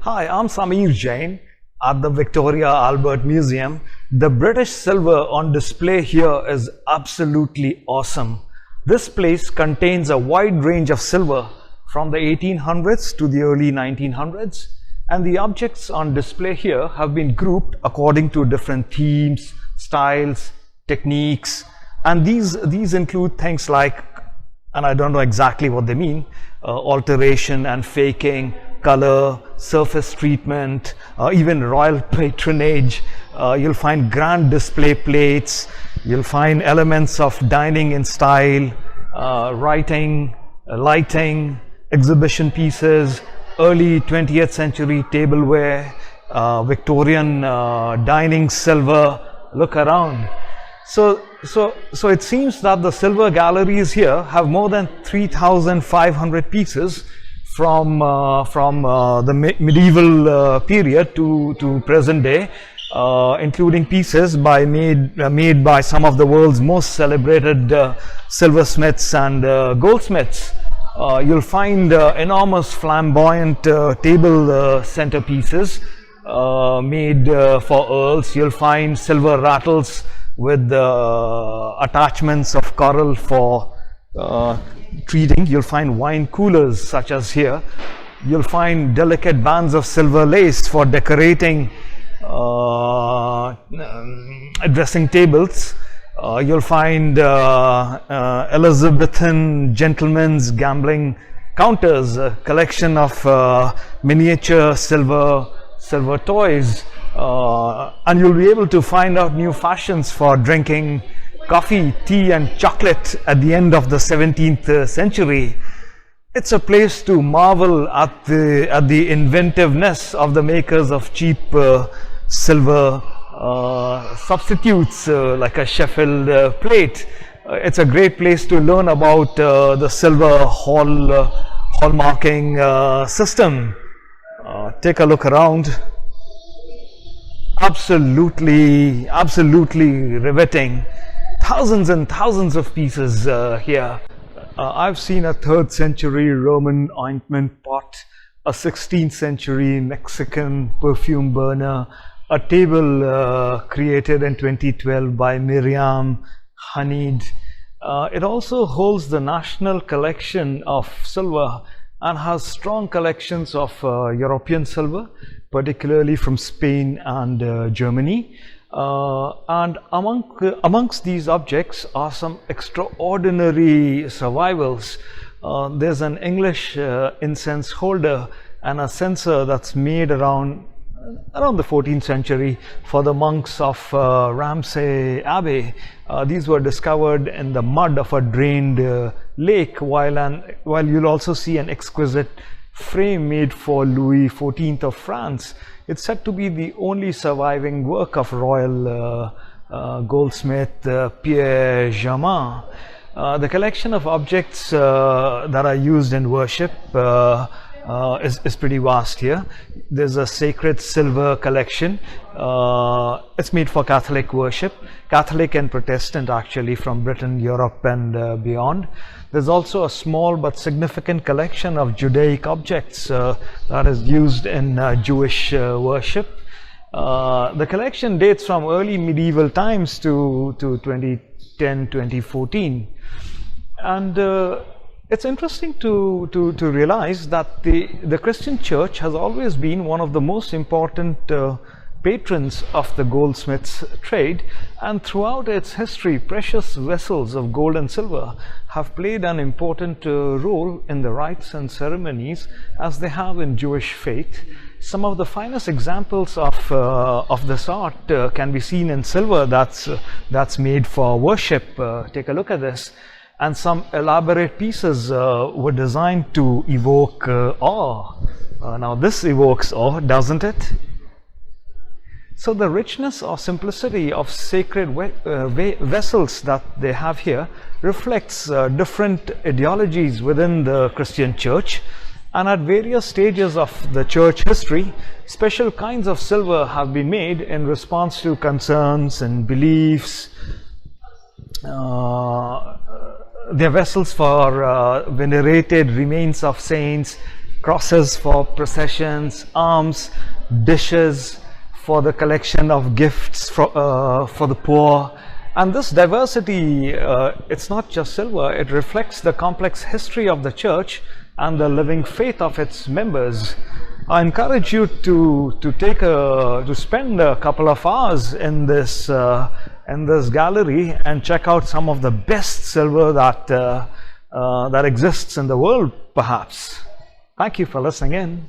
Hi, I'm Samir Jain at the Victoria Albert Museum. The British silver on display here is absolutely awesome. This place contains a wide range of silver from the 1800s to the early 1900s, and the objects on display here have been grouped according to different themes, styles, techniques, and these include things like, and I don't know exactly what they mean, alteration and faking, color, surface treatment, even royal patronage. You'll find grand display plates, you'll find elements of dining in style, writing, lighting, exhibition pieces, early 20th century tableware, Victorian dining silver. Look around. So it seems that the silver galleries here have more than 3,500 pieces from the medieval period to present day, including pieces made by some of the world's most celebrated silversmiths and goldsmiths. You'll find enormous flamboyant table centerpieces made for earls. You'll find silver rattles with attachments of coral for treating. You'll find wine coolers such as here. You'll find delicate bands of silver lace for decorating dressing tables. You'll find Elizabethan gentlemen's gambling counters, a collection of miniature silver toys, and you'll be able to find out new fashions for drinking coffee, tea and chocolate at the end of the 17th century. It's a place to marvel at the inventiveness of the makers of cheap silver substitutes like a Sheffield plate. It's a great place to learn about the silver hallmarking system. Take a look around. Absolutely riveting. Thousands and thousands of pieces here. I've seen a 3rd century Roman ointment pot, a 16th century Mexican perfume burner, a table created in 2012 by Miriam Hanid. It also holds the national collection of silver and has strong collections of European silver, particularly from Spain and Germany. And amongst these objects are some extraordinary survivals. There's an English incense holder and a censer that's made around the 14th century for the monks of Ramsay Abbey. These were discovered in the mud of a drained lake, while you'll also see an exquisite frame made for Louis XIV of France. It's said to be the only surviving work of royal goldsmith Pierre Jamin. The collection of objects that are used in worship is pretty vast here. There's a sacred silver collection. It's made for Catholic worship, Catholic and Protestant actually, from Britain, Europe and beyond. There's also a small but significant collection of Judaic objects that is used in Jewish worship. The collection dates from early medieval times to 2010, 2014. And it's interesting to realize that the Christian church has always been one of the most important patrons of the goldsmith's trade, and throughout its history, precious vessels of gold and silver have played an important role in the rites and ceremonies as they have in Jewish faith. Some of the finest examples of this art can be seen in silver that's made for worship. Take a look at this. And some elaborate pieces were designed to evoke awe. Now this evokes awe, doesn't it? So the richness or simplicity of sacred vessels that they have here reflects different ideologies within the Christian church. And at various stages of the church history, special kinds of silver have been made in response to concerns and beliefs. They're vessels for venerated remains of saints, crosses for processions, arms, dishes for the collection of gifts for the poor. And this diversity, it's not just silver, it reflects the complex history of the church and the living faith of its members. I encourage you to spend a couple of hours in this gallery and check out some of the best silver that exists in the world, perhaps. Thank you for listening in.